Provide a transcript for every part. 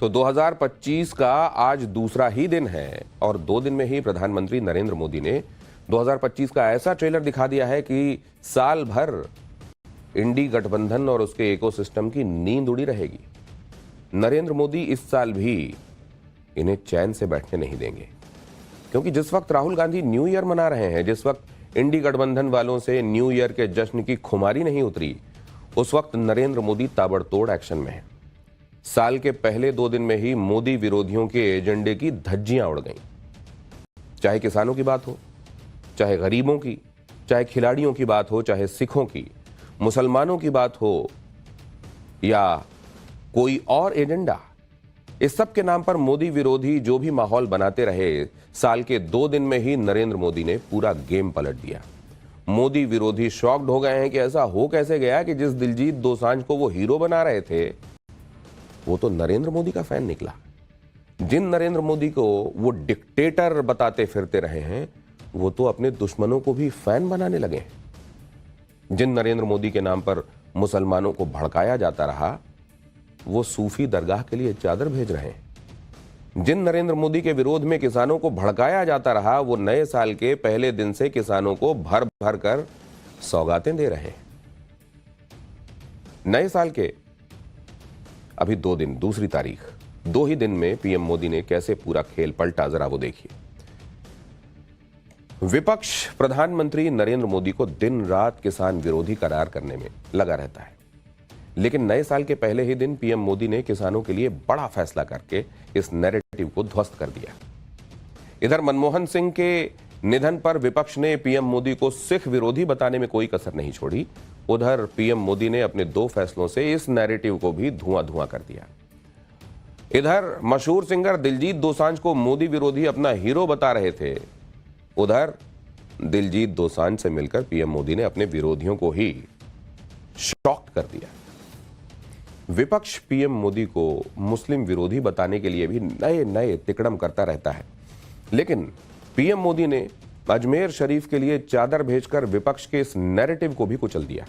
तो 2025 का आज दूसरा ही दिन है और 2 दिन में ही प्रधानमंत्री नरेंद्र मोदी ने 2025 का ऐसा ट्रेलर दिखा दिया है कि साल भर इंडी गठबंधन और उसके इकोसिस्टम की नींद उड़ी रहेगी। नरेंद्र मोदी इस साल भी इन्हें चैन से बैठने नहीं देंगे, क्योंकि जिस वक्त राहुल गांधी न्यू ईयर मना रहे हैं, जिस वक्त इंडी गठबंधन वालों से न्यू ईयर के जश्न की खुमारी नहीं उतरी, उस वक्त नरेंद्र मोदी ताबड़तोड़ एक्शन में है। साल के पहले 2 दिन में ही मोदी विरोधियों के एजेंडे की धज्जियां उड़ गईं। चाहे किसानों की बात हो, चाहे गरीबों की, चाहे खिलाड़ियों की बात हो, चाहे सिखों की, मुसलमानों की बात हो या कोई और एजेंडा, इस सब के नाम पर मोदी विरोधी जो भी माहौल बनाते रहे, साल के 2 दिन में ही नरेंद्र मोदी ने पूरा गेम पलट दिया। मोदी विरोधी शॉक्ड हो गए हैं कि ऐसा हो कैसे गया कि जिस दिलजीत दोसांझ को वो हीरो बना रहे थे, वो तो नरेंद्र मोदी का फैन निकला। जिन नरेंद्र मोदी को वो डिक्टेटर बताते फिरते रहे हैं, वो तो अपने दुश्मनों को भी फैन बनाने लगे हैं। जिन नरेंद्र मोदी के नाम पर मुसलमानों को भड़काया जाता रहा, वो सूफी दरगाह के लिए चादर भेज रहे हैं। जिन नरेंद्र मोदी के विरोध में किसानों को भड़काया जाता रहा, वो नए साल के पहले दिन से किसानों को भर भर कर सौगातें दे रहे हैं। नए साल के अभी 2 दिन, दूसरी तारीख, 2 ही दिन में पीएम मोदी ने कैसे पूरा खेल पलटा, जरा वो देखिए। विपक्ष प्रधानमंत्री नरेंद्र मोदी को दिन रात किसान विरोधी करार करने में लगा रहता है, लेकिन नए साल के पहले ही दिन पीएम मोदी ने किसानों के लिए बड़ा फैसला करके इस नैरेटिव को ध्वस्त कर दिया। इधर मनमोहन सिंह के निधन पर विपक्ष ने पीएम मोदी को सिख विरोधी बताने में कोई कसर नहीं छोड़ी। उधर पीएम मोदी ने अपने 2 फैसलों से इस नैरेटिव को भी धुआं धुआं कर दिया। इधर मशहूर सिंगर दिलजीत दोसांझ को मोदी विरोधी अपना हीरो बता रहे थे, उधर दिलजीत दोसांझ से मिलकर पीएम मोदी ने अपने विरोधियों को ही शॉक्ड कर दिया। विपक्ष पीएम मोदी को मुस्लिम विरोधी बताने के लिए भी नए नए तिकड़म करता रहता है, लेकिन पीएम मोदी ने अजमेर शरीफ के लिए चादर भेजकर विपक्ष के इस नैरेटिव को भी कुचल दिया।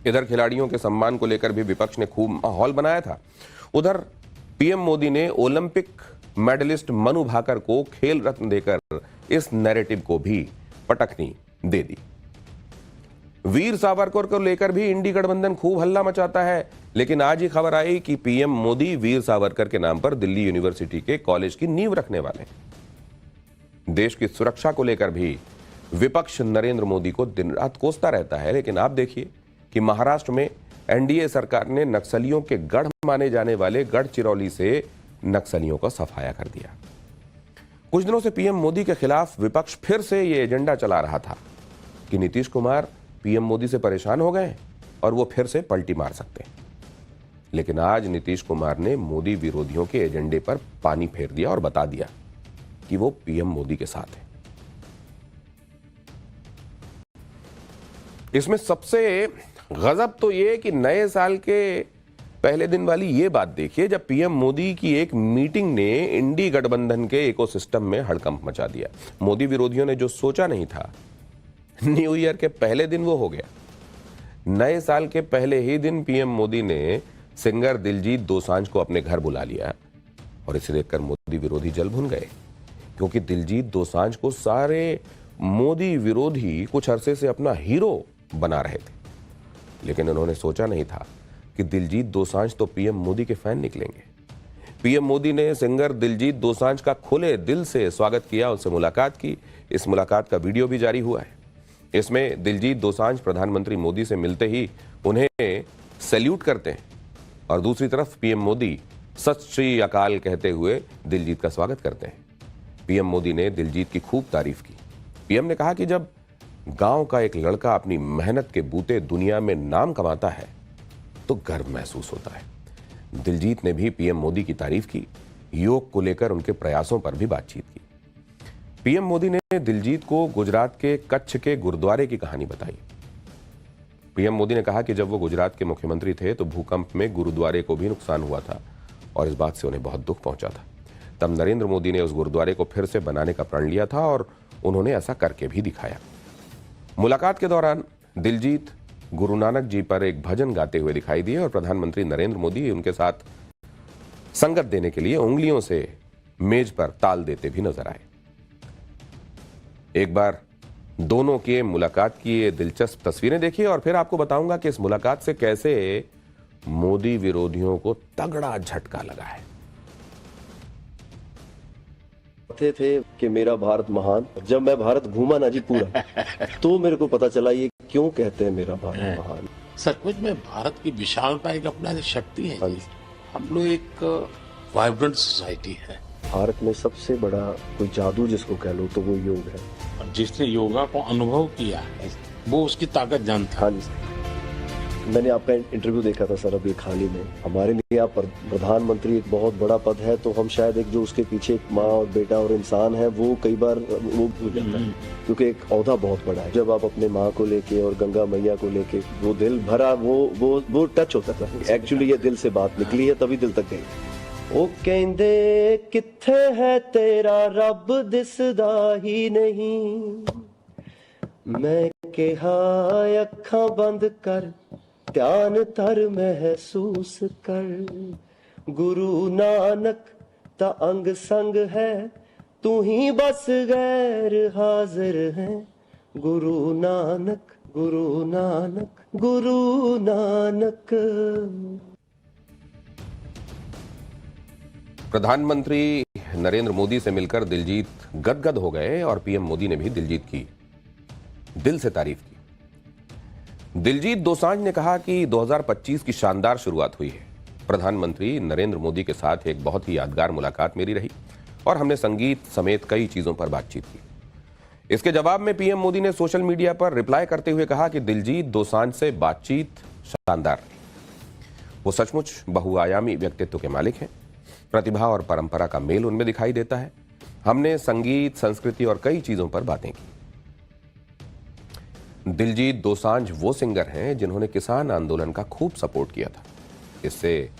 इधर खिलाड़ियों के सम्मान को लेकर भी विपक्ष ने खूब माहौल बनाया था। उधर पीएम मोदी ने ओलंपिक मेडलिस्ट मनु भाकर को खेल रत्न देकर इस नैरेटिव को भी पटकनी दे दी। वीर सावरकर को लेकर भी इंडी गठबंधन खूब हल्ला मचाता है, लेकिन आज ही खबर आई कि पीएम मोदी वीर सावरकर के नाम पर दिल्ली यूनिवर्सिटी के कॉलेज की नींव रखने वाले हैं। देश की सुरक्षा को लेकर भी विपक्ष नरेंद्र मोदी को दिन रात कोसता रहता है, लेकिन आप देखिए कि महाराष्ट्र में एनडीए सरकार ने नक्सलियों के गढ़ माने जाने वाले गढ़चिरौली से नक्सलियों का सफाया कर दिया। कुछ दिनों से पीएम मोदी के खिलाफ विपक्ष फिर से यह एजेंडा चला रहा था कि नीतीश कुमार पीएम मोदी से परेशान हो गए और वो फिर से पलटी मार सकते हैं, लेकिन आज नीतीश कुमार ने मोदी विरोधियों के एजेंडे पर पानी फेर दिया और बता दिया कि वो पीएम मोदी के साथ है। इसमें सबसे गजब तो ये कि नए साल के पहले दिन वाली ये बात देखिए, जब पीएम मोदी की एक मीटिंग ने इंडी गठबंधन के इकोसिस्टम में हड़कंप मचा दिया। मोदी विरोधियों ने जो सोचा नहीं था, न्यू ईयर के पहले दिन वो हो गया। नए साल के पहले ही दिन पीएम मोदी ने सिंगर दिलजीत दोसांझ को अपने घर बुला लिया और इसे देखकर मोदी विरोधी जल भुन गए, क्योंकि दिलजीत दोसांझ को सारे मोदी विरोधी कुछ अरसे से अपना हीरो बना रहे थे, लेकिन उन्होंने सोचा नहीं था कि दिलजीत दोसांझ तो पीएम मोदी के फैन निकलेंगे। पीएम मोदी ने सिंगर दिलजीत दोसांझ का खुले दिल से स्वागत किया, उससे मुलाकात की। इस मुलाकात का वीडियो भी जारी हुआ है। इसमें दिलजीत दोसांझ प्रधानमंत्री मोदी से मिलते ही उन्हें सैल्यूट करते हैं और दूसरी तरफ पीएम मोदी सत श्री अकाल कहते हुए दिलजीत का स्वागत करते हैं। पीएम मोदी ने दिलजीत की खूब तारीफ की। पीएम ने कहा कि जब गांव का एक लड़का अपनी मेहनत के बूते दुनिया में नाम कमाता है तो गर्व महसूस होता है। दिलजीत ने भी पीएम मोदी की तारीफ की। योग को लेकर उनके प्रयासों पर भी बातचीत की। पीएम मोदी ने दिलजीत को गुजरात के कच्छ के गुरुद्वारे की कहानी बताई। पीएम मोदी ने कहा कि जब वो गुजरात के मुख्यमंत्री थे तो भूकंप में गुरुद्वारे को भी नुकसान हुआ था और इस बात से उन्हें बहुत दुख पहुंचा था। तब नरेंद्र मोदी ने उस गुरुद्वारे को फिर से बनाने का प्रण लिया था और उन्होंने ऐसा करके भी दिखाया। मुलाकात के दौरान दिलजीत गुरु नानक जी पर एक भजन गाते हुए दिखाई दिए और प्रधानमंत्री नरेंद्र मोदी उनके साथ संगत देने के लिए उंगलियों से मेज पर ताल देते भी नजर आए। एक बार दोनों के मुलाकात की ये दिलचस्प तस्वीरें देखिए और फिर आपको बताऊंगा कि इस मुलाकात से कैसे मोदी विरोधियों को तगड़ा झटका लगा है। थे कि मेरा भारत महान। जब मैं भारत घूमा ना जी पूरा तो मेरे को पता चला ये क्यों कहते हैं मेरा भारत महान। सचमुच में भारत की विशालता एक अपना शक्ति है। हम लोग एक वाइब्रेंट सोसाइटी है। भारत में सबसे बड़ा कोई जादू जिसको कह लो तो वो योग है। और जिसने योगा को अनुभव किया है वो उसकी ताकत जानता है। हाँ जी, मैंने आपका इंटरव्यू देखा था सर अभी हाल ही में। हमारे लिए आप प्रधानमंत्री एक बहुत बड़ा पद है, तो हम शायद एक जो उसके पीछे एक माँ और बेटा और इंसान है वो कई बार वो भूल जाता है, क्योंकि एक औहदा बहुत बड़ा है। जब आप अपने माँ को लेके और गंगा मैया को लेके वो दिल भरा वो टच होता था। एक्चुअली ये दिल से बात निकली है तभी दिल तक गई। ओ कहंदे किथे है तेरा रब दिसदा ही नहीं, मैं कहा अखां बंद कर ध्यान तर महसूस कर, गुरु नानक ता अंग संग है तू ही बस गैर हाजिर है, गुरु नानक गुरु नानक गुरु नानक। प्रधानमंत्री नरेंद्र मोदी से मिलकर दिलजीत गदगद हो गए और पीएम मोदी ने भी दिलजीत की दिल से तारीफ की। दिलजीत दोसांझ ने कहा कि 2025 की शानदार शुरुआत हुई है। प्रधानमंत्री नरेंद्र मोदी के साथ एक बहुत ही यादगार मुलाकात मेरी रही और हमने संगीत समेत कई चीजों पर बातचीत की। इसके जवाब में पीएम मोदी ने सोशल मीडिया पर रिप्लाई करते हुए कहा कि दिलजीत दोसांझ से बातचीत शानदार रही। वो सचमुच बहुआयामी व्यक्तित्व के मालिक हैं। प्रतिभा और परंपरा का मेल उनमें दिखाई देता है। हमने संगीत, संस्कृति और कई चीजों पर बातें की। दिलजीत दोसांझ वो सिंगर हैं जिन्होंने किसान आंदोलन का खूब सपोर्ट किया था। इससे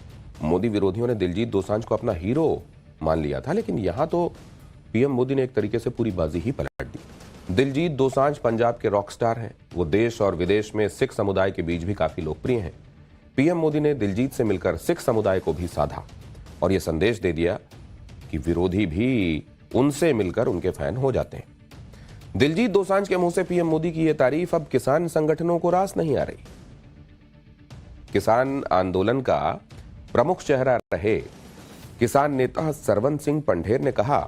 मोदी विरोधियों ने दिलजीत दोसांझ को अपना हीरो मान लिया था, लेकिन यहां तो पीएम मोदी ने एक तरीके से पूरी बाजी ही पलट दी। दिलजीत दोसांझ पंजाब के रॉक स्टार हैं। वो देश और विदेश में सिख समुदाय के बीच भी काफी लोकप्रिय हैं। पीएम मोदी ने दिलजीत से मिलकर सिख समुदाय को भी साधा और यह संदेश दे दिया कि विरोधी भी उनसे मिलकर उनके फैन हो जाते हैं। दिलजीत दोसांझ के मुंह से पीएम मोदी की यह तारीफ अब किसान संगठनों को रास नहीं आ रही। किसान आंदोलन का प्रमुख चेहरा रहे किसान नेता सरवन सिंह पंढेर ने कहा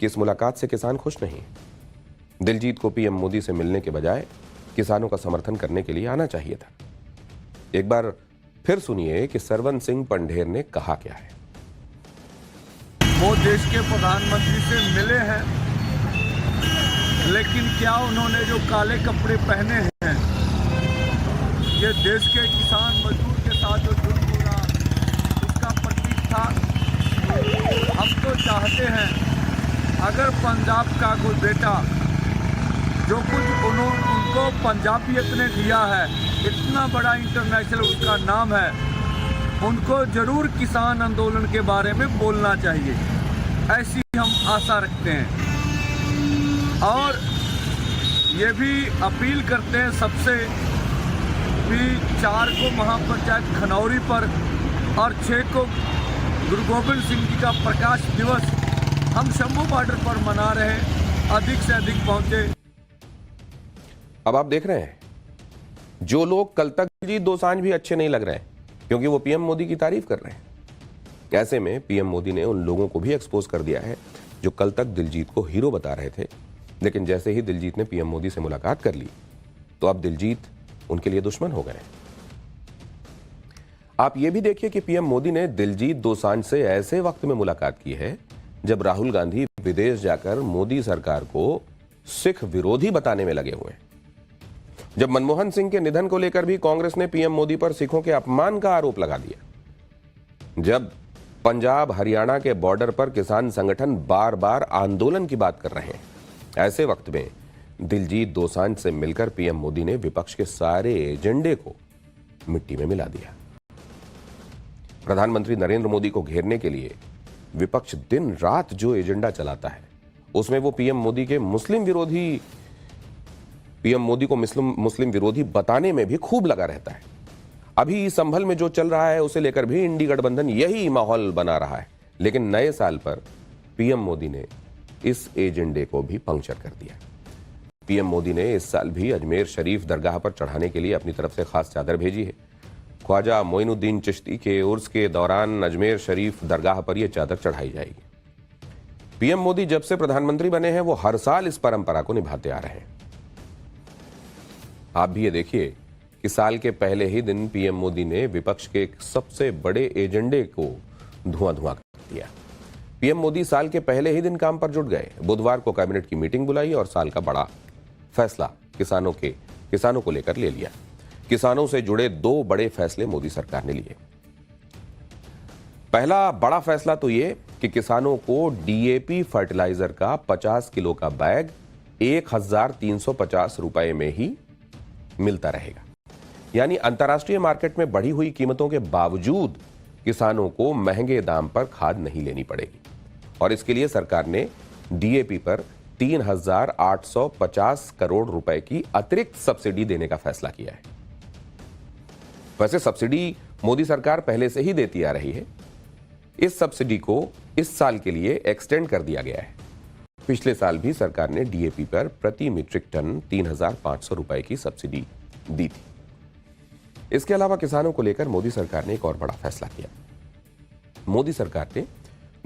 कि इस मुलाकात से किसान खुश नहीं। दिलजीत को पीएम मोदी से मिलने के बजाय किसानों का समर्थन करने के लिए आना चाहिए था। एक बार फिर सुनिए कि सरवन सिंह पंढेर ने कहा क्या है। वो देश के प्रधानमंत्री से मिले हैं, लेकिन क्या उन्होंने जो काले कपड़े पहने हैं ये देश के किसान मजदूर के साथ जो जुर्म हो रहा उसका प्रतीक था। हम तो चाहते हैं अगर पंजाब का कोई बेटा जो कुछ उनको पंजाबियत ने दिया है, इतना बड़ा इंटरनेशनल उसका नाम है, उनको जरूर किसान आंदोलन के बारे में बोलना चाहिए, ऐसी हम आशा रखते हैं। और ये भी अपील करते हैं सबसे कि 4 को महापंचायत खनौरी पर और 6 को गुरु गोविंद सिंह जी का प्रकाश दिवस हम शंभू बॉर्डर पर मना रहे हैं, अधिक से अधिक पहुंचे। अब आप देख रहे हैं जो लोग कल तक दिलजीत दोसांझ भी अच्छे नहीं लग रहे हैं क्योंकि वो पीएम मोदी की तारीफ कर रहे हैं। ऐसे में पीएम मोदी ने उन लोगों को भी एक्सपोज कर दिया है जो कल तक दिलजीत को हीरो बता रहे थे, लेकिन जैसे ही दिलजीत ने पीएम मोदी से मुलाकात कर ली तो अब दिलजीत उनके लिए दुश्मन हो गए। आप यह भी देखिए कि पीएम मोदी ने दिलजीत दोसांझ से ऐसे वक्त में मुलाकात की है जब राहुल गांधी विदेश जाकर मोदी सरकार को सिख विरोधी बताने में लगे हुए हैं। जब मनमोहन सिंह के निधन को लेकर भी कांग्रेस ने पीएम मोदी पर सिखों के अपमान का आरोप लगा दिया। जब पंजाब हरियाणा के बॉर्डर पर किसान संगठन बार बार आंदोलन की बात कर रहे हैं, ऐसे वक्त में दिलजीत दोसांझ से मिलकर पीएम मोदी ने विपक्ष के सारे एजेंडे को मिट्टी में मिला दिया। प्रधानमंत्री नरेंद्र मोदी को घेरने के लिए विपक्ष दिन रात जो एजेंडा चलाता है उसमें वो पीएम मोदी को मुस्लिम विरोधी बताने में भी खूब लगा रहता है। अभी संभल में जो चल रहा है उसे लेकर भी इंडी गठबंधन यही माहौल बना रहा है, लेकिन नए साल पर पीएम मोदी ने इस एजेंडे को भी पंक्चर कर दिया। पीएम मोदी ने इस साल भी अजमेर शरीफ दरगाह पर चढ़ाने के लिए अपनी तरफ से खास चादर भेजी है। ख्वाजा मोइनुद्दीन चिश्ती के उर्स के दौरान अजमेर शरीफ दरगाह पर यह चादर चढ़ाई जाएगी। पीएम मोदी जब से प्रधानमंत्री बने हैं वो हर साल इस परंपरा को निभाते आ रहे हैं। आप भी ये देखिए कि साल के पहले ही दिन पीएम मोदी ने विपक्ष के एक सबसे बड़े एजेंडे को धुआं कर दिया। पीएम मोदी साल के पहले ही दिन काम पर जुट गए। बुधवार को कैबिनेट की मीटिंग बुलाई और साल का बड़ा फैसला किसानों को लेकर ले लिया। किसानों से जुड़े 2 बड़े फैसले मोदी सरकार ने लिए। पहला बड़ा फैसला तो ये कि किसानों को डीएपी फर्टिलाइजर का 50 किलो का बैग 1350 रुपए में ही मिलता रहेगा। यानी अंतर्राष्ट्रीय मार्केट में बढ़ी हुई कीमतों के बावजूद किसानों को महंगे दाम पर खाद नहीं लेनी पड़ेगी। और इसके लिए सरकार ने डीएपी पर 3850 करोड़ रुपए की अतिरिक्त सब्सिडी देने का फैसला किया है। वैसे सब्सिडी मोदी सरकार पहले से ही देती आ रही है। इस सब्सिडी को इस साल के लिए एक्सटेंड कर दिया गया है। पिछले साल भी सरकार ने डीएपी पर प्रति मीट्रिक टन 3500 रुपए की सब्सिडी दी थी। इसके अलावा किसानों को लेकर मोदी सरकार ने एक और बड़ा फैसला किया। मोदी सरकार ने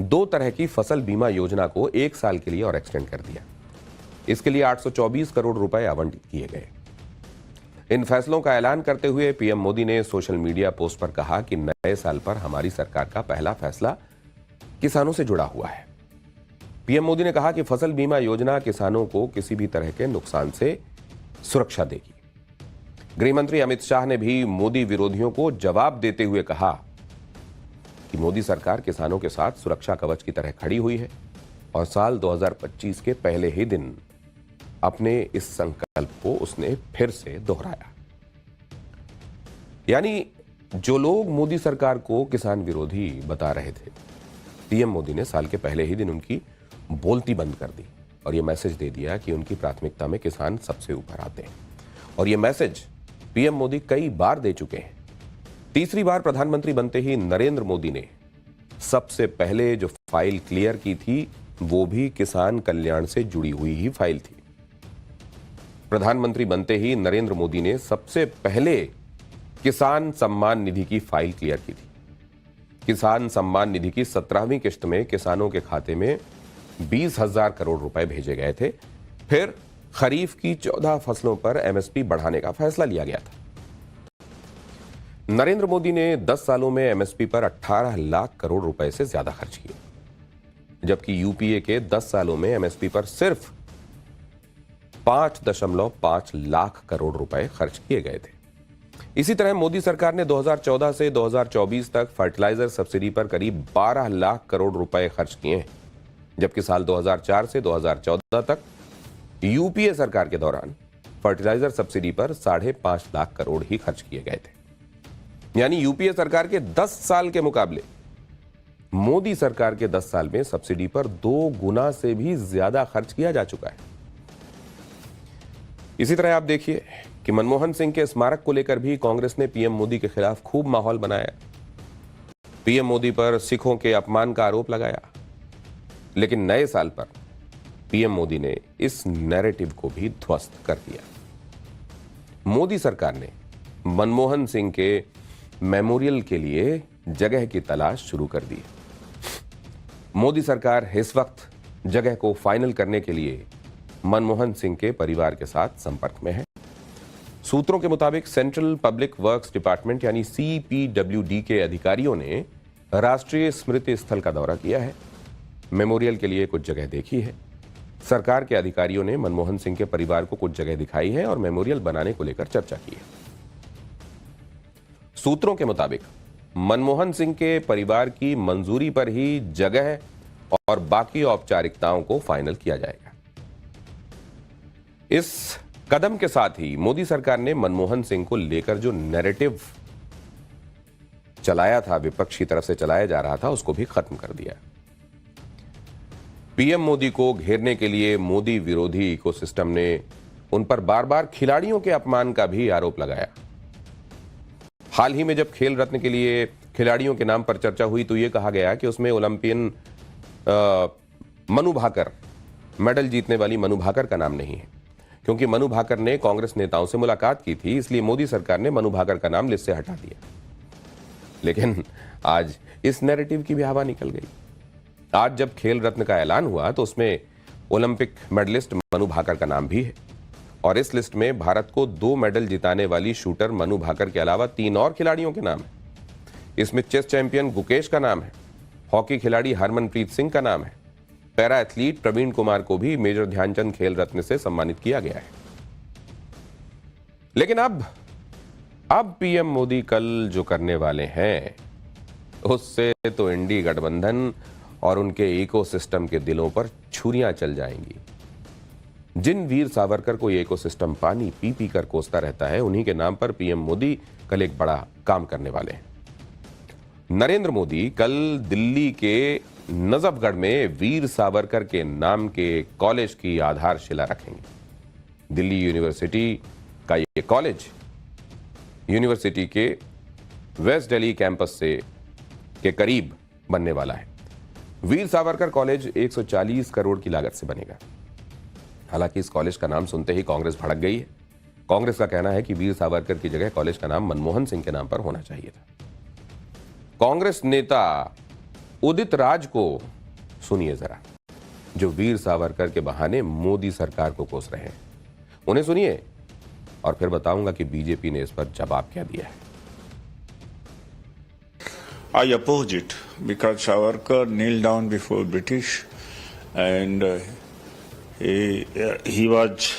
2 तरह की फसल बीमा योजना को 1 साल के लिए और एक्सटेंड कर दिया। इसके लिए 824 करोड़ रुपए आवंटित किए गए। इन फैसलों का ऐलान करते हुए पीएम मोदी ने सोशल मीडिया पोस्ट पर कहा कि नए साल पर हमारी सरकार का पहला फैसला किसानों से जुड़ा हुआ है। पीएम मोदी ने कहा कि फसल बीमा योजना किसानों को किसी भी तरह के नुकसान से सुरक्षा देगी। गृह मंत्री अमित शाह ने भी मोदी विरोधियों को जवाब देते हुए कहा कि मोदी सरकार किसानों के साथ सुरक्षा कवच की तरह खड़ी हुई है और साल 2025 के पहले ही दिन अपने इस संकल्प को उसने फिर से दोहराया। यानी जो लोग मोदी सरकार को किसान विरोधी बता रहे थे, पीएम मोदी ने साल के पहले ही दिन उनकी बोलती बंद कर दी और यह मैसेज दे दिया कि उनकी प्राथमिकता में किसान सबसे ऊपर आते हैं। और यह मैसेज पीएम मोदी कई बार दे चुके हैं। तीसरी बार प्रधानमंत्री बनते ही नरेंद्र मोदी ने सबसे पहले जो फाइल क्लियर की थी वो भी किसान कल्याण से जुड़ी हुई ही फाइल थी। प्रधानमंत्री बनते ही नरेंद्र मोदी ने सबसे पहले किसान सम्मान निधि की फाइल क्लियर की थी। किसान सम्मान निधि की 17वीं किश्त में किसानों के खाते में 20,000 करोड़ रुपए भेजे गए थे। फिर खरीफ की 14 फसलों पर एमएसपी बढ़ाने का फैसला लिया गया था। नरेंद्र मोदी ने 10 सालों में एमएसपी पर 18 लाख करोड़ रुपए से ज्यादा खर्च किए, जबकि यूपीए के 10 सालों में एमएसपी पर सिर्फ 5.5 लाख करोड़ रुपए खर्च किए गए थे। इसी तरह मोदी सरकार ने 2014 से 2024 तक फर्टिलाइजर सब्सिडी पर करीब 12 लाख करोड़ रुपए खर्च किए हैं, जबकि साल 2004 से 2014 तक यूपीए सरकार के दौरान फर्टिलाइजर सब्सिडी पर 5.5 लाख करोड़ ही खर्च किए गए थे। यानी यूपीए सरकार के 10 साल के मुकाबले मोदी सरकार के 10 साल में सब्सिडी पर 2 गुना से भी ज्यादा खर्च किया जा चुका है। इसी तरह आप देखिए कि मनमोहन सिंह के स्मारक को लेकर भी कांग्रेस ने पीएम मोदी के खिलाफ खूब माहौल बनाया। पीएम मोदी पर सिखों के अपमान का आरोप लगाया, लेकिन नए साल पर पीएम मोदी ने इस नैरेटिव को भी ध्वस्त कर दिया। मोदी सरकार ने मनमोहन सिंह के मेमोरियल के लिए जगह की तलाश शुरू कर दी। मोदी सरकार इस वक्त जगह को फाइनल करने के लिए मनमोहन सिंह के परिवार के साथ संपर्क में है। सूत्रों के मुताबिक सेंट्रल पब्लिक वर्क्स डिपार्टमेंट यानी सीपीडब्ल्यूडी के अधिकारियों ने राष्ट्रीय स्मृति स्थल का दौरा किया है, मेमोरियल के लिए कुछ जगह देखी है। सरकार के अधिकारियों ने मनमोहन सिंह के परिवार को कुछ जगह दिखाई है और मेमोरियल बनाने को लेकर चर्चा की है। सूत्रों के मुताबिक मनमोहन सिंह के परिवार की मंजूरी पर ही जगह और बाकी औपचारिकताओं को फाइनल किया जाएगा। इस कदम के साथ ही मोदी सरकार ने मनमोहन सिंह को लेकर जो नैरेटिव चलाया था, विपक्ष की तरफ से चलाया जा रहा था, उसको भी खत्म कर दिया। पीएम मोदी को घेरने के लिए मोदी विरोधी इकोसिस्टम ने उन पर बार बार खिलाड़ियों के अपमान का भी आरोप लगाया। हाल ही में जब खेल रत्न के लिए खिलाड़ियों के नाम पर चर्चा हुई तो यह कहा गया कि उसमें ओलंपियन मनु भाकर, मेडल जीतने वाली मनु भाकर का नाम नहीं है, क्योंकि मनु भाकर ने कांग्रेस नेताओं से मुलाकात की थी, इसलिए मोदी सरकार ने मनु भाकर का नाम लिस्ट से हटा दिया। लेकिन आज इस नैरेटिव की भी हवा निकल गई। आज जब खेल रत्न का ऐलान हुआ तो उसमें ओलंपिक मेडलिस्ट मनु भाकर का नाम भी है और इस लिस्ट में भारत को 2 मेडल जिताने वाली शूटर मनु भाकर के अलावा 3 और खिलाड़ियों के नाम है। इसमें चेस चैंपियन गुकेश का नाम है, हॉकी खिलाड़ी हरमनप्रीत सिंह का नाम है, पैरा एथलीट प्रवीण कुमार को भी मेजर ध्यानचंद खेल रत्न से सम्मानित किया गया है। लेकिन अब पीएम मोदी कल जो करने वाले हैं उससे तो इंडी गठबंधन और उनके इकोसिस्टम के दिलों पर छुरियां चल जाएंगी। जिन वीर सावरकर को ये इकोसिस्टम पानी पी पी कर कोसता रहता है, उन्हीं के नाम पर पीएम मोदी कल एक बड़ा काम करने वाले हैं। नरेंद्र मोदी कल दिल्ली के नजफगढ़ में वीर सावरकर के नाम के कॉलेज की आधारशिला रखेंगे। दिल्ली यूनिवर्सिटी का ये कॉलेज यूनिवर्सिटी के वेस्ट दिल्ली कैंपस से के करीब बनने वाला है। वीर सावरकर कॉलेज 140 करोड़ की लागत से बनेगा। हालांकि इस कॉलेज का नाम सुनते ही कांग्रेस भड़क गई है। कांग्रेस का कहना है कि वीर सावरकर की जगह कॉलेज का नाम मनमोहन सिंह के नाम पर होना चाहिए था। कांग्रेस नेता उदित राज को सुनिए जरा, जो वीर सावरकर के बहाने मोदी सरकार को कोस रहे हैं। उन्हें सुनिए और फिर बताऊंगा कि बीजेपी ने इस पर जवाब क्या दिया है। I oppose it because Savarkar kneeled down before British and he was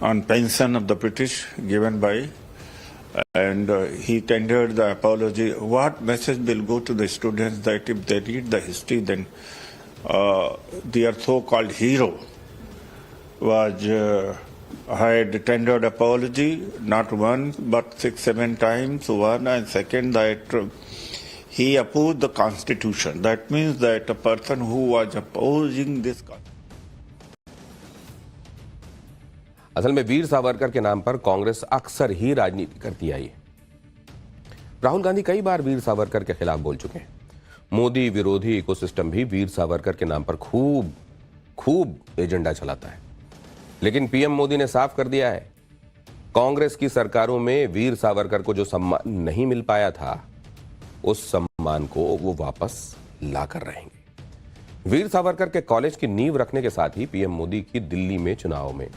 on pension of the British given by and he tendered the apology. What message will go to the students that if they read the history then their so-called hero was had tendered apology not one but 6-7 times. One, and second that he opposed the constitution. That means that a person who was opposing this असल में वीर सावरकर के नाम पर कांग्रेस अक्सर ही राजनीति करती आई है। राहुल गांधी कई बार वीर सावरकर के खिलाफ बोल चुके हैं। मोदी विरोधी इकोसिस्टम भी वीर सावरकर के नाम पर खूब एजेंडा चलाता है। लेकिन पीएम मोदी ने साफ कर दिया है, कांग्रेस की सरकारों में वीर सावरकर को जो सम्मान नहीं मिल पाया था, उस सम्मान को वो वापस लाकर रहेंगे। वीर सावरकर के कॉलेज की नींव रखने के साथ ही पीएम मोदी की दिल्ली में चुनाव में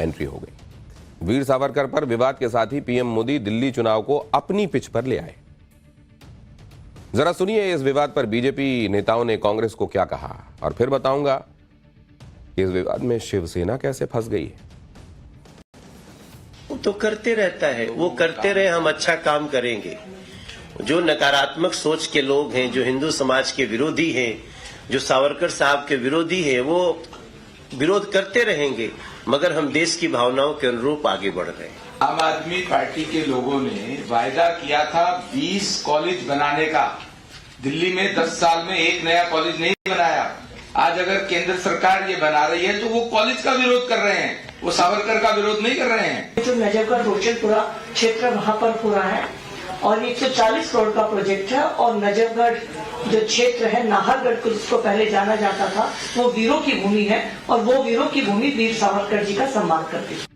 एंट्री हो गई। वीर सावरकर पर विवाद के साथ ही पीएम मोदी दिल्ली चुनाव को अपनी पिच पर ले आए। जरा सुनिए इस विवाद पर बीजेपी नेताओं ने कांग्रेस को क्या कहा और फिर बताऊंगा इस विवाद में शिवसेना कैसे फंस गई है। वो तो करते रहता है, वो करते रहे, हम अच्छा काम करेंगे। जो नकारात्मक सोच के लोग हैं, जो हिंदू समाज के विरोधी हैं, जो सावरकर साहब के विरोधी हैं, वो विरोध करते रहेंगे, मगर हम देश की भावनाओं के अनुरूप आगे बढ़ रहे हैं। आम आदमी पार्टी के लोगों ने वायदा किया था 20 कॉलेज बनाने का। दिल्ली में 10 साल में एक नया कॉलेज नहीं बनाया। आज अगर केंद्र सरकार ये बना रही है तो वो कॉलेज का विरोध कर रहे हैं, वो सावरकर का विरोध नहीं कर रहे हैं। जो नजफगढ़ रोशनपुरा क्षेत्र वहाँ पर पूरा है और 140 करोड़ का प्रोजेक्ट है और नजफगढ़ जो क्षेत्र है नाहरगढ़ को जिसको पहले जाना जाता था, वो वीरों की भूमि है और वो वीरों की भूमि वीर सावरकर जी का सम्मान करती है।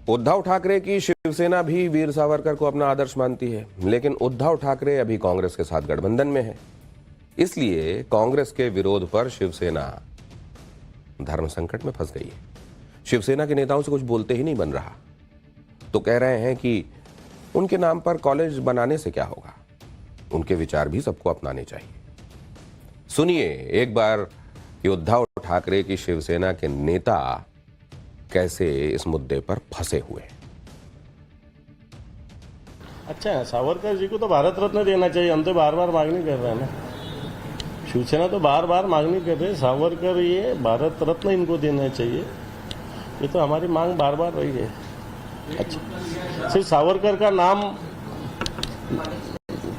उद्धव ठाकरे की शिवसेना भी वीर सावरकर को अपना आदर्श मानती है, लेकिन उद्धव ठाकरे अभी कांग्रेस के साथ गठबंधन में है। इसलिए कांग्रेस के विरोध पर शिवसेना धर्म संकट में फंस गई है। शिवसेना के नेताओं से कुछ बोलते ही नहीं बन रहा, तो कह रहे हैं कि उनके नाम पर कॉलेज बनाने से क्या होगा, उनके विचार भी सबको अपनाने चाहिए। सुनिए एक बार कि उद्धव ठाकरे की शिवसेना के नेता कैसे इस मुद्दे पर फंसे हुए। अच्छा, सावरकर जी को तो भारत रत्न देना चाहिए। हम तो बार बार मांगनी कर रहे हैं ना, शिवसेना तो बार बार मांगनी कर रहे हैं सावरकर ये भारत रत्न इनको देना चाहिए। ये तो हमारी मांग बार बार रही है। अच्छा, सिर्फ सावरकर का नाम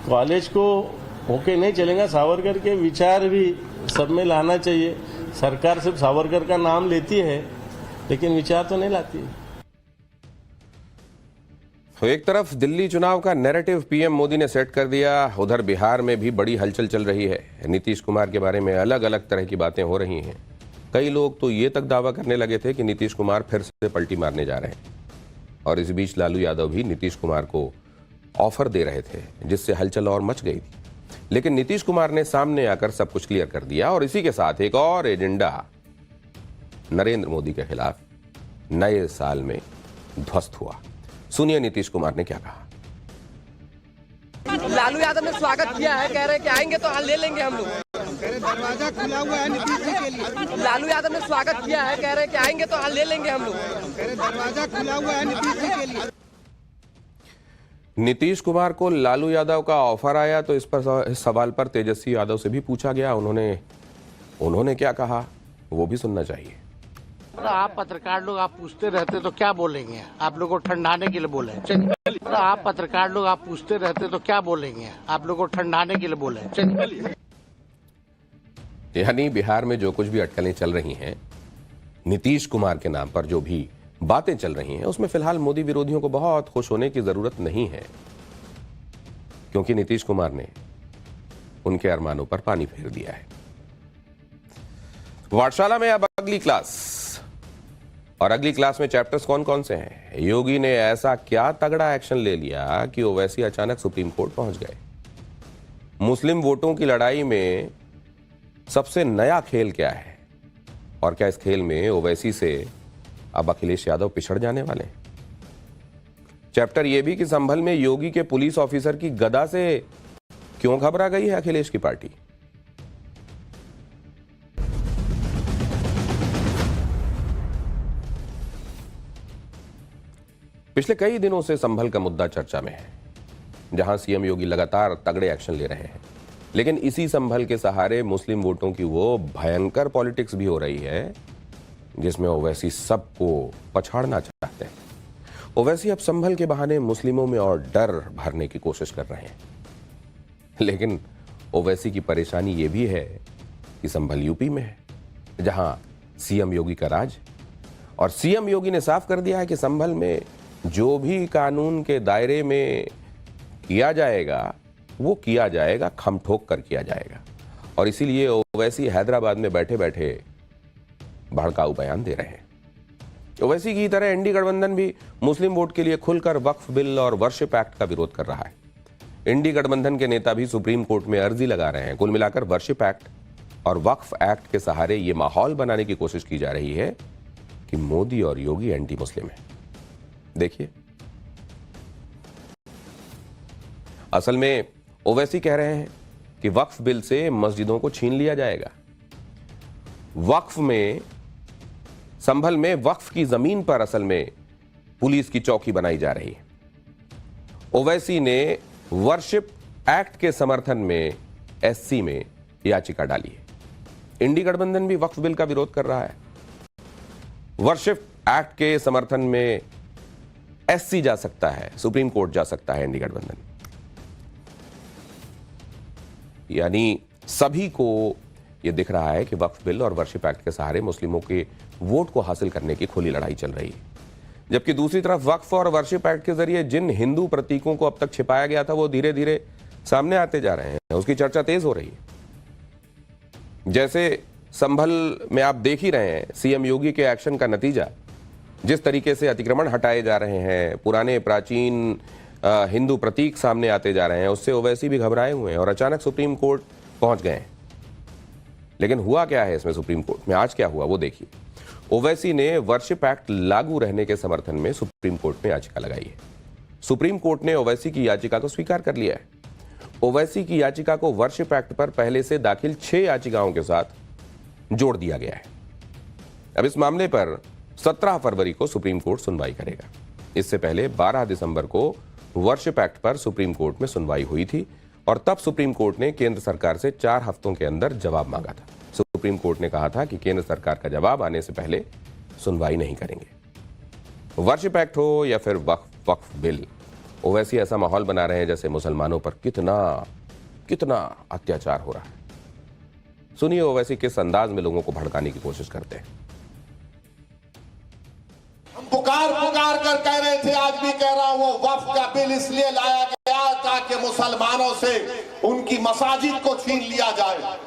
कॉलेज को होके नहीं चलेगा, सावरकर के विचार भी सब में लाना चाहिए। सरकार सिर्फ सावरकर का नाम लेती है लेकिन विचार तो नहीं लाती। तो एक तरफ दिल्ली चुनाव का नैरेटिव पीएम मोदी ने सेट कर दिया, उधर बिहार में भी बड़ी हलचल चल रही है। नीतीश कुमार के बारे में अलग अलग तरह की बातें हो रही हैं। कई लोग तो ये तक दावा करने लगे थे कि नीतीश कुमार फिर से पलटी मारने जा रहे हैं। और इस बीच लालू यादव भी नीतीश कुमार को ऑफर दे रहे थे, जिससे हलचल और मच गई थी। लेकिन नीतीश कुमार ने सामने आकर सब कुछ क्लियर कर दिया और इसी के साथ एक और एजेंडा नरेंद्र मोदी के खिलाफ नए साल में ध्वस्त हुआ। सुनिए नीतीश कुमार ने क्या कहा। लालू यादव ने स्वागत किया है, कह रहे हैं कि आएंगे तो ले लेंगे हम लोग। दरवाजा खुला हुआ है नीतीश जी के लिए। लालू यादव ने स्वागत किया है, कह रहे हैं कि आएंगे तो ले लेंगे हम लोग। दरवाजा खुला हुआ है नीतीश जी के लिए। नीतीश कुमार को लालू यादव का ऑफर आया तो इस सवाल पर तेजस्वी यादव से भी पूछा गया। उन्होंने क्या कहा वो भी सुनना चाहिए। आप पत्रकार लोग आप पूछते रहते तो क्या बोलेंगे? आप लोग को ठंडाने के लिए बोले। आप पत्रकार लोग आप पूछते रहते तो क्या बोलेंगे? आप लोग को ठंडाने के लिए बोले। यानी बिहार में जो कुछ भी अटकलें चल रही हैं, नीतीश कुमार के नाम पर जो भी बातें चल रही हैं, उसमें फिलहाल मोदी विरोधियों को बहुत खुश होने की जरूरत नहीं है, क्योंकि नीतीश कुमार ने उनके अरमानों पर पानी फेर दिया है। पाठशाला में अब अगली क्लास, और अगली क्लास में चैप्टर्स कौन कौन से हैं? योगी ने ऐसा क्या तगड़ा एक्शन ले लिया कि ओवैसी अचानक सुप्रीम कोर्ट पहुंच गए। मुस्लिम वोटों की लड़ाई में सबसे नया खेल क्या है, और क्या इस खेल में ओवैसी से अब अखिलेश यादव पिछड़ जाने वाले हैं? चैप्टर यह भी कि संभल में योगी के पुलिस ऑफिसर की गदा से क्यों घबरा गई है अखिलेश की पार्टी। पिछले कई दिनों से संभल का मुद्दा चर्चा में है, जहां सीएम योगी लगातार तगड़े एक्शन ले रहे हैं। लेकिन इसी संभल के सहारे मुस्लिम वोटों की वो भयंकर पॉलिटिक्स भी हो रही है, जिसमें ओवैसी सबको पछाड़ना चाहते हैं। ओवैसी अब संभल के बहाने मुस्लिमों में और डर भरने की कोशिश कर रहे हैं। लेकिन ओवैसी की परेशानी यह भी है कि संभल यूपी में है, जहां सीएम योगी का राज, और सीएम योगी ने साफ कर दिया है कि संभल में जो भी कानून के दायरे में किया जाएगा वो किया जाएगा, खम ठोक कर किया जाएगा। और इसीलिए ओवैसी हैदराबाद में बैठे बैठे भड़काऊ बयान दे रहे हैं। ओवैसी की तरह एनडी गठबंधन भी मुस्लिम वोट के लिए खुलकर वक्फ बिल और वर्शिप एक्ट का विरोध कर रहा है। एनडी गठबंधन के नेता भी सुप्रीम कोर्ट में अर्जी लगा रहे हैं। कुल मिलाकर वर्शिप एक्ट और वक्फ एक्ट के सहारे ये माहौल बनाने की कोशिश की जा रही है कि मोदी और योगी एंटी मुस्लिम है। देखिए, असल में ओवैसी कह रहे हैं कि वक्फ बिल से मस्जिदों को छीन लिया जाएगा। वक्फ में, संभल में वक्फ की जमीन पर असल में पुलिस की चौकी बनाई जा रही है। ओवैसी ने वर्शिप एक्ट के समर्थन में एससी में याचिका डाली है। इंडी गठबंधन भी वक्फ बिल का विरोध कर रहा है। वर्शिप एक्ट के समर्थन में एससी जा सकता है, सुप्रीम कोर्ट जा सकता है इंडी गठबंधन। यानी सभी को यह दिख रहा है कि वक्फ बिल और वर्शिप एक्ट के सहारे मुस्लिमों के वोट को हासिल करने की खुली लड़ाई चल रही है। जबकि दूसरी तरफ वक्फ और वर्शिप एक्ट के जरिए जिन हिंदू प्रतीकों को अब तक छिपाया गया था, वो धीरे धीरे सामने आते जा रहे हैं। उसकी चर्चा तेज हो रही है। जैसे संभल में आप देख ही रहे हैं, सीएम योगी के एक्शन का नतीजा, जिस तरीके से अतिक्रमण हटाए जा रहे हैं, पुराने प्राचीन हिंदू प्रतीक सामने आते जा रहे हैं, उससे ओवैसी भी घबराए हुए हैं और अचानक सुप्रीम कोर्ट पहुंच गए हैं। लेकिन हुआ क्या है इसमें सुप्रीम कोर्ट में? आज क्या हुआ वो देखिए। ओवैसी ने वर्शिप एक्ट लागू रहने के समर्थन में सुप्रीम कोर्ट में याचिका लगाई है। सुप्रीम कोर्ट ने ओवैसी की याचिका को स्वीकार कर लिया है। ओवैसी की याचिका को वर्शिप एक्ट पर पहले से दाखिल 6 याचिकाओं के साथ जोड़ दिया गया है। अब इस मामले पर 17 फरवरी को सुप्रीम कोर्ट सुनवाई करेगा। इससे पहले 12 दिसंबर को वर्शिप एक्ट पर सुप्रीम कोर्ट में सुनवाई हुई थी और तब सुप्रीम कोर्ट ने केंद्र सरकार से 4 हफ्तों के अंदर जवाब मांगा था। सुप्रीम कोर्ट ने कहा था कि केंद्र सरकार का जवाब आने से पहले सुनवाई नहीं करेंगे। वर्शिप एक्ट हो या फिर वक्फ बिल, ओवैसी ऐसा माहौल बना रहे हैं जैसे मुसलमानों पर कितना अत्याचार हो रहा है। सुनिए ओवैसी किस अंदाज में लोगों को भड़काने की कोशिश करते हैं। हम पुकार कर कह रहे रहे थे, आज भी कह रहा हूं, वो वक्फ का बिल इसलिए लाया गया ताकि मुसलमानों से उनकी मसाजिद को छीन लिया जाए,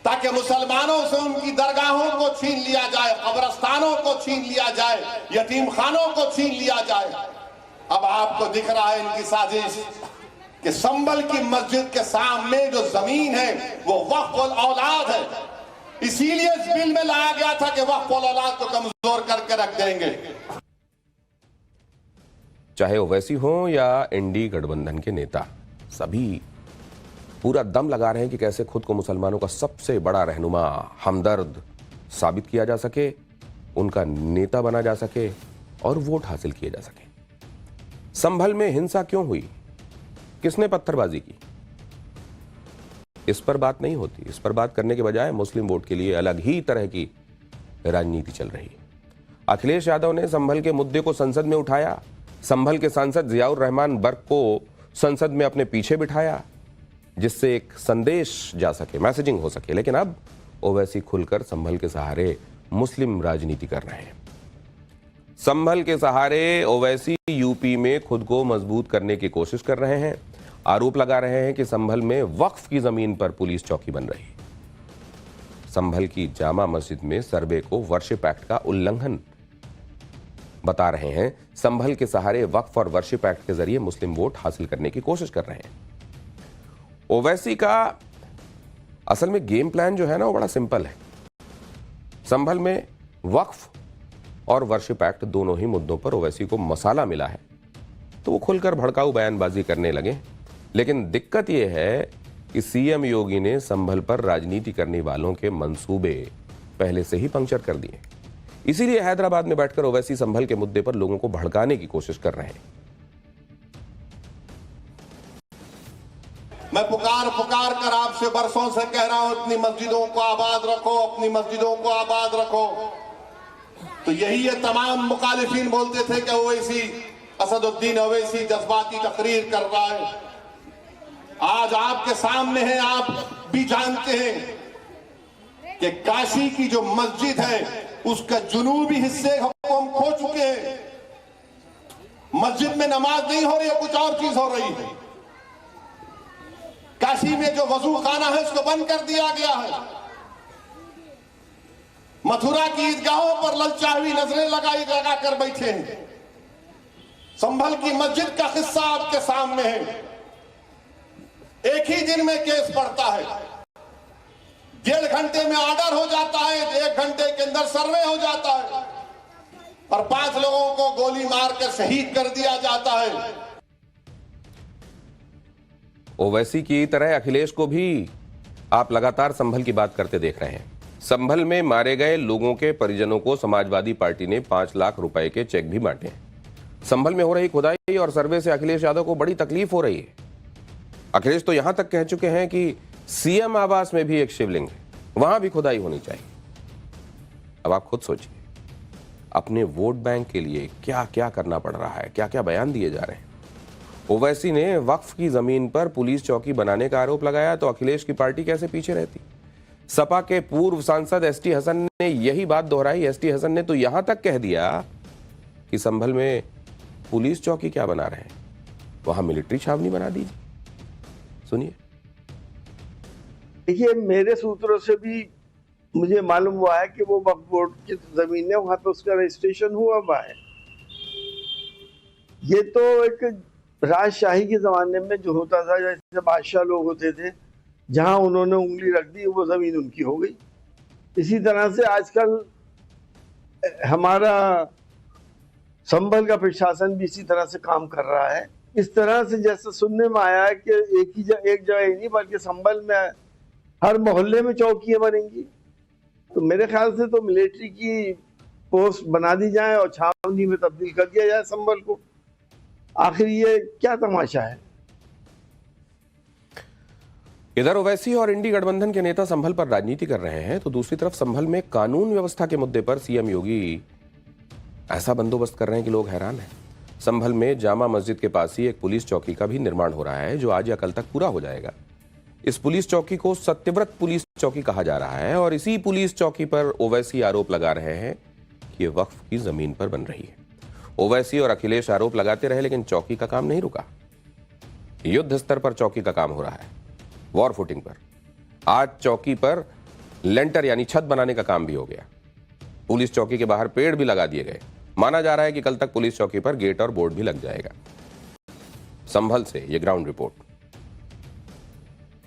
ताकि मुसलमानों से उनकी दरगाहों को छीन लिया जाए, कब्रस्तानों को छीन लिया जाए, यतीम खानों को छीन लिया जाए। अब आपको दिख रहा है इनकी साजिश कि संभल की मस्जिद के सामने जो जमीन है वो वक्फ औलाद है, इसीलिए इस बिल में लाया गया था कि वक्फ औलाद को कमजोर करके रख देंगे। चाहे ओवैसी हो या इंडी गठबंधन के नेता, सभी पूरा दम लगा रहे हैं कि कैसे खुद को मुसलमानों का सबसे बड़ा रहनुमा, हमदर्द साबित किया जा सके, उनका नेता बना जा सके और वोट हासिल किए जा सके। संभल में हिंसा क्यों हुई, किसने पत्थरबाजी की, इस पर बात नहीं होती। इस पर बात करने के बजाय मुस्लिम वोट के लिए अलग ही तरह की राजनीति चल रही है। अखिलेश यादव ने संभल के मुद्दे को संसद में उठाया, संभल के सांसद जियाउर रहमान बर्क को संसद में अपने पीछे बिठाया, जिससे एक संदेश जा सके, मैसेजिंग हो सके। लेकिन अब ओवैसी खुलकर संभल के सहारे मुस्लिम राजनीति कर रहे हैं। संभल के सहारे ओवैसी यूपी में खुद को मजबूत करने की कोशिश कर रहे हैं। आरोप लगा रहे हैं कि संभल में वक्फ की जमीन पर पुलिस चौकी बन रही। संभल की जामा मस्जिद में सर्वे को वर्शिप एक्ट का उल्लंघन बता रहे हैं। संभल के सहारे वक्फ और वर्शिप एक्ट के जरिए मुस्लिम वोट हासिल करने की कोशिश कर रहे हैं। ओवैसी का असल में गेम प्लान जो है ना, वो बड़ा सिंपल है। संभल में वक्फ और वर्शिप एक्ट दोनों ही मुद्दों पर ओवैसी को मसाला मिला है, तो वो खुलकर भड़काऊ बयानबाजी करने लगे। लेकिन दिक्कत यह है कि सीएम योगी ने संभल पर राजनीति करने वालों के मंसूबे पहले से ही पंक्चर कर दिए। इसीलिए हैदराबाद में बैठकर ओवैसी संभल के मुद्दे पर लोगों को भड़काने की कोशिश कर रहे हैं। मैं पुकार कर आपसे बरसों से कह रहा हूं, अपनी मस्जिदों को आबाद रखो, अपनी मस्जिदों को आबाद रखो। तो यही ये तमाम मुखालिफिन बोलते थे कि ओवैसी, असदुद्दीन ओवैसी जज्बाती तकरीर कर रहा है। आज आपके सामने है, आप भी जानते हैं कि काशी की जो मस्जिद है उसका जुनूबी हिस्से को हम खो चुके हैं। मस्जिद में नमाज नहीं हो रही है, कुछ और चीज हो रही है। काशी में जो वजू खाना है उसको बंद कर दिया गया है। मथुरा की ईदगाहों पर ललचावी नजरें लगा कर बैठे हैं। संभल की मस्जिद का किस्सा आपके सामने है। एक ही दिन में केस बढ़ता है, 1.5 घंटे में ऑर्डर हो जाता है, 1 घंटे के अंदर सर्वे हो जाता है और 5 लोगों को गोली मार कर शहीद कर दिया जाता है। ओवैसी की तरह अखिलेश को भी आप लगातार संभल की बात करते देख रहे हैं। संभल में मारे गए लोगों के परिजनों को समाजवादी पार्टी ने 5 लाख रुपए के चेक भी बांटे। संभल में हो रही खुदाई और सर्वे से अखिलेश यादव को बड़ी तकलीफ हो रही है। अखिलेश तो यहां तक कह चुके हैं कि सीएम आवास में भी एक शिवलिंग है, वहां भी खुदाई होनी चाहिए। अब आप खुद सोचिए, अपने वोट बैंक के लिए क्या क्या करना पड़ रहा है, क्या क्या बयान दिए जा रहे हैं। ओवैसी ने वक्फ की जमीन पर पुलिस चौकी बनाने का आरोप लगाया तो अखिलेश की पार्टी कैसे पीछे रहती। सपा के पूर्व सांसद एसटी हसन ने यही बात दोहराई। एसटी हसन ने तो यहां तक कह दिया कि संभल में पुलिस चौकी क्या बना रहे हैं, वहां मिलिट्री छावनी बना दीजिए। सुनिए। देखिए, मेरे सूत्रों से भी मुझे मालूम हुआ है कि वो वक्फ बोर्ड की जमीन है, वहां पे उसका रजिस्ट्रेशन हुआ है। ये तो एक राजशाही के जमाने में जो होता था, जैसे बादशाह लोग होते थे, जहां उन्होंने उंगली रख दी वो जमीन उनकी हो गई। इसी तरह से आजकल हमारा संभल का प्रशासन भी इसी तरह से काम कर रहा है। इस तरह से जैसे सुनने में आया है कि एक जगह ही नहीं बल्कि संभल में हर मोहल्ले में चौकियां बनेंगी। तो मेरे ख्याल से तो मिलिट्री की पोस्ट बना दी जाए और छावनी में तब्दील कर दिया जाए संभल को। आखिर ये क्या तमाशा है। इधर ओवैसी और इंडी गठबंधन के नेता संभल पर राजनीति कर रहे हैं तो दूसरी तरफ संभल में कानून व्यवस्था के मुद्दे पर सीएम योगी ऐसा बंदोबस्त कर रहे हैं कि लोग हैरान हैं। संभल में जामा मस्जिद के पास ही एक पुलिस चौकी का भी निर्माण हो रहा है जो आज या कल तक पूरा हो जाएगा। इस पुलिस चौकी को सत्यव्रत पुलिस चौकी कहा जा रहा है और इसी पुलिस चौकी पर ओवैसी आरोप लगा रहे हैं कि ये वक्फ की जमीन पर बन रही है। ओवैसी और अखिलेश आरोप लगाते रहे, लेकिन चौकी का काम नहीं रुका। युद्ध स्तर पर चौकी का काम हो रहा है, वॉर फुटिंग पर। आज चौकी पर लेंटर यानी छत बनाने का काम भी हो गया। पुलिस चौकी के बाहर पेड़ भी लगा दिए गए। माना जा रहा है कि कल तक पुलिस चौकी पर गेट और बोर्ड भी लग जाएगा। संभल से ये ग्राउंड रिपोर्ट।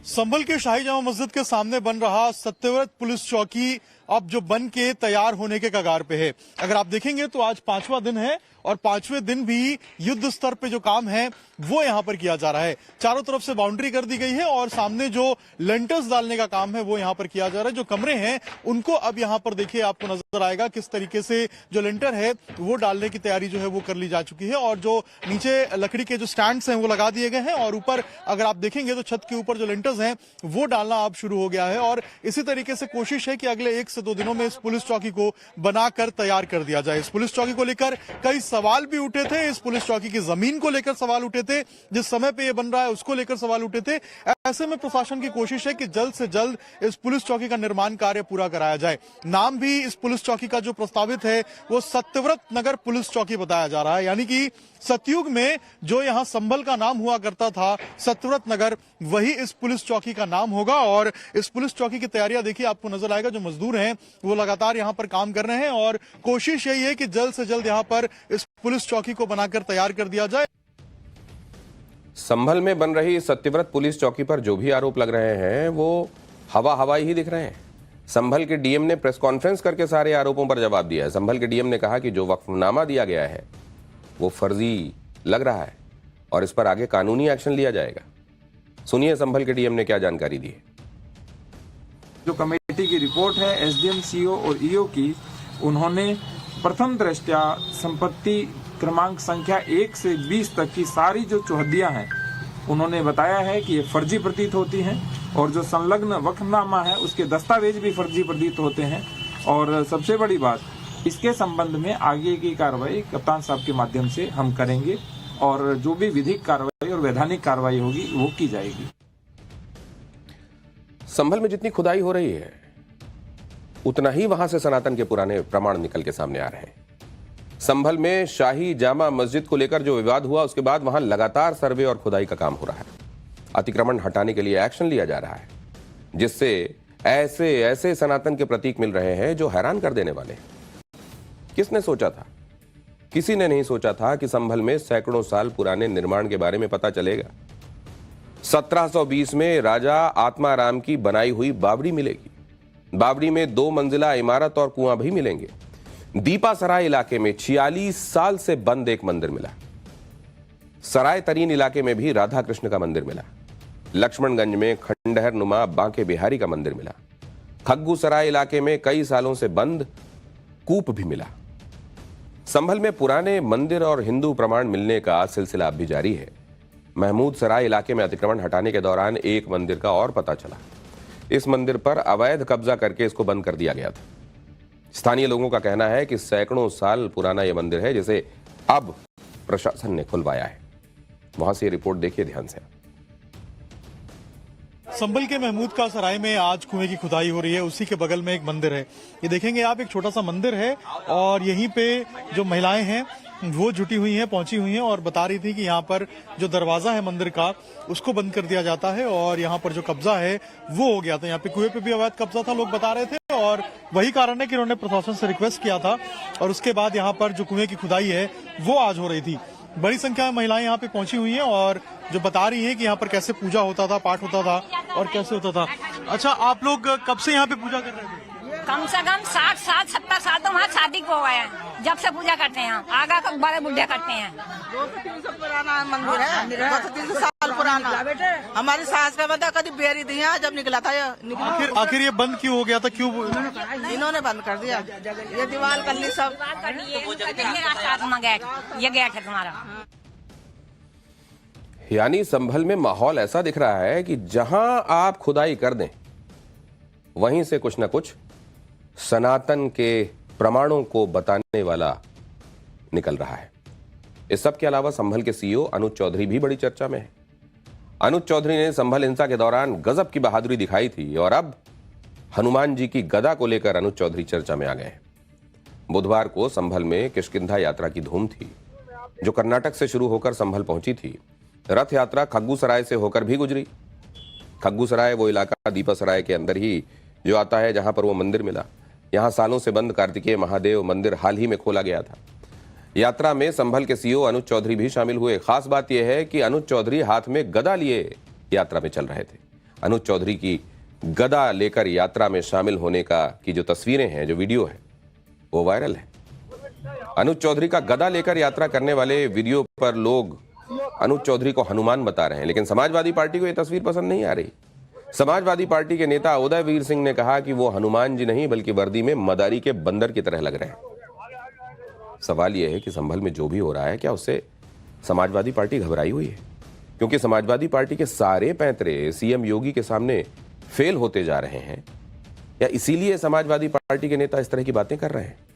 संभल के शाही जामा मस्जिद के सामने बन रहा सत्यव्रत पुलिस चौकी अब जो बन के तैयार होने के कगार पे है। अगर आप देखेंगे तो आज 5वां दिन है और 5वें दिन भी युद्ध स्तर पे जो काम है वो यहाँ पर किया जा रहा है। चारों तरफ से बाउंड्री कर दी गई है और सामने जो लेंटर्स डालने का काम है वो यहाँ पर किया जा रहा है। जो कमरे हैं उनको अब यहाँ पर देखिए आपको नजर आएगा किस तरीके से जो लेंटर है वो डालने की तैयारी जो है वो कर ली जा चुकी है और जो नीचे लकड़ी के जो स्टैंड्स हैं वो लगा दिए गए हैं और ऊपर अगर आप देखेंगे तो छत के ऊपर जो लेंटर्स हैं वो डालना अब शुरू हो गया है। और इसी तरीके से कोशिश है कि अगले 1 से 2 दिनों में इस पुलिस चौकी को बनाकर तैयार कर दिया जाए। इस पुलिस चौकी को लेकर कई सवाल भी उठे थे। इस पुलिस चौकी की जमीन को लेकर सवाल उठे थे, जिस समय पे ये बन रहा है उसको लेकर सवाल उठे थे। ऐसे में प्रशासन की कोशिश है कि जल्द से जल्द इस पुलिस चौकी का निर्माण कार्य पूरा कराया जाए। नाम भी इस पुलिस चौकी का जो प्रस्तावित है वो सत्यव्रत नगर पुलिस चौकी बताया जा रहा है, यानी कि सतयुग में जो यहाँ संभल का नाम हुआ करता था सत्यव्रत नगर, वही इस पुलिस चौकी का नाम होगा। और इस पुलिस चौकी की तैयारियां देखिए आपको नजर आएगा। जो मजदूर हैं वो लगातार यहाँ पर काम कर रहे हैं और कोशिश यही है कि जल्द से जल्द यहाँ पर इस पुलिस चौकी को बनाकर तैयार कर दिया जाए। संभल में बन रही सत्यव्रत पुलिस चौकी पर जो भी आरोप लग रहे हैं वो हवाई ही दिख रहे हैं। संभल के डीएम ने प्रेस कॉन्फ्रेंस करके सारे आरोपों पर जवाब दिया है। संभल के डीएम ने कहा कि जो वक्फनामा दिया गया है वो फर्जी लग रहा है और इस पर आगे कानूनी एक्शन लिया जाएगा। सुनिए संभल के डीएम ने क्या जानकारी दी है। जो कमेटी की रिपोर्ट है एसडीएम, सीओ और ईओ की, उन्होंने प्रथम दृष्टया संपत्ति क्रमांक संख्या 1 से 20 तक की सारी जो चौहद्दियां हैं उन्होंने बताया है कि ये फर्जी प्रतीत होती हैं और जो संलग्न वक्फनामा है उसके दस्तावेज भी फर्जी प्रतीत होते हैं। और सबसे बड़ी बात, इसके संबंध में आगे की कार्रवाई कप्तान साहब के माध्यम से हम करेंगे और जो भी विधिक कार्रवाई और वैधानिक कार्रवाई होगी वो की जाएगी। संभल में जितनी खुदाई हो रही है उतना ही वहां से सनातन के पुराने प्रमाण निकल के सामने आ रहे हैं। संभल में शाही जामा मस्जिद को लेकर जो विवाद हुआ उसके बाद वहां लगातार सर्वे और खुदाई का काम हो रहा है। अतिक्रमण हटाने के लिए एक्शन लिया जा रहा है, जिससे ऐसे ऐसे सनातन के प्रतीक मिल रहे हैं जो हैरान कर देने वाले हैं। किसने सोचा था? किसी ने नहीं सोचा था कि संभल में सैकड़ों साल पुराने निर्माण के बारे में पता चलेगा। 1720 में राजा आत्माराम की बनाई हुई बावड़ी मिलेगी। बावड़ी में 2 मंजिला इमारत और कुआं भी मिलेंगे। दीपासराय इलाके में 46 साल से बंद एक मंदिर मिला। सराय तरीन इलाके में भी राधा कृष्ण का मंदिर मिला। लक्ष्मणगंज में खंडहर नुमा बांके बिहारी का मंदिर मिला। खग्गू सराय इलाके में कई सालों से बंद कूप भी मिला। संभल में पुराने मंदिर और हिंदू प्रमाण मिलने का सिलसिला अब भी जारी है। महमूद सराय इलाके में अतिक्रमण हटाने के दौरान एक मंदिर का और पता चला। इस मंदिर पर अवैध कब्जा करके इसको बंद कर दिया गया था। स्थानीय लोगों का कहना है कि सैकड़ों साल पुराना यह मंदिर है जिसे अब प्रशासन ने खुलवाया है। वहां से रिपोर्ट देखिए ध्यान से। संभल के महमूद का सराय में आज कुएं की खुदाई हो रही है। उसी के बगल में एक मंदिर है। ये देखेंगे आप, एक छोटा सा मंदिर है और यहीं पे जो महिलाएं हैं वो जुटी हुई हैं, पहुंची हुई हैं और बता रही थी कि यहाँ पर जो दरवाजा है मंदिर का उसको बंद कर दिया जाता है और यहाँ पर जो कब्जा है वो हो गया था। यहाँ पे कुएं पे भी अवैध कब्जा था, लोग बता रहे थे और वही कारण है कि उन्होंने प्रशासन से रिक्वेस्ट किया था और उसके बाद यहाँ पर जो कुएं की खुदाई है वो आज हो रही थी। बड़ी संख्या में महिलाएं यहाँ पे पहुंची हुई हैं और जो बता रही हैं कि यहाँ पर कैसे पूजा होता था, पाठ होता था और कैसे होता था। अच्छा, आप लोग कब से यहाँ पे पूजा कर रहे थे? कम से कम 60 साल 70 साल तो वहाँ शादी को हुआ है, जब से पूजा करते हैं। आगा को बड़े बुढ़े करते हैं। 200-300 पुराना मंदिर है, 200-300 साल पुराना। हमारी सास का बता कभी बेरी दी जब निकला था। आखिर ये बंद क्यों हो गया था? क्यों इन्होंने बंद कर दिया? ये दीवार कर ली सब। ये गेट है तुम्हारा। यानी संभल में माहौल ऐसा दिख रहा है कि जहां आप खुदाई कर दें वहीं से कुछ ना कुछ सनातन के प्रमाणों को बताने वाला निकल रहा है। इस सब के अलावा संभल के सीईओ अनुज चौधरी भी बड़ी चर्चा में है। अनुज चौधरी ने संभल हिंसा के दौरान गजब की बहादुरी दिखाई थी और अब हनुमान जी की गदा को लेकर अनुज चौधरी चर्चा में आ गए हैं। बुधवार को संभल में किष्किंधा यात्रा की धूम थी, जो कर्नाटक से शुरू होकर संभल पहुंची थी। रथ यात्रा खग्गूसराय से होकर भी गुजरी। खग्गूसराय वो इलाका दीपासराय के अंदर ही जो आता है, जहां पर वो मंदिर मिला। यहां सालों से बंद कार्तिकेय महादेव मंदिर हाल ही में खोला गया था। यात्रा में संभल के सीओ अनुज चौधरी भी शामिल हुए। खास बात यह है कि अनुज चौधरी हाथ में गदा लिए यात्रा में चल रहे थे। अनुज चौधरी की गदा लेकर यात्रा में शामिल होने की जो तस्वीरें हैं, जो वीडियो है, वो वायरल है। अनुज चौधरी का गदा लेकर यात्रा करने वाले वीडियो पर लोग अनुज चौधरी को हनुमान बता रहे हैं, लेकिन समाजवादी पार्टी को यह तस्वीर पसंद नहीं आ रही। समाजवादी पार्टी के नेता उदयवीर सिंह ने कहा कि वो हनुमान जी नहीं बल्कि वर्दी में मदारी के बंदर की तरह लग रहे हैं। सवाल यह है कि संभल में जो भी हो रहा है, क्या उससे समाजवादी पार्टी घबराई हुई है? क्योंकि समाजवादी पार्टी के सारे पैंतरे सीएम योगी के सामने फेल होते जा रहे हैं, या इसीलिए समाजवादी पार्टी के नेता इस तरह की बातें कर रहे हैं?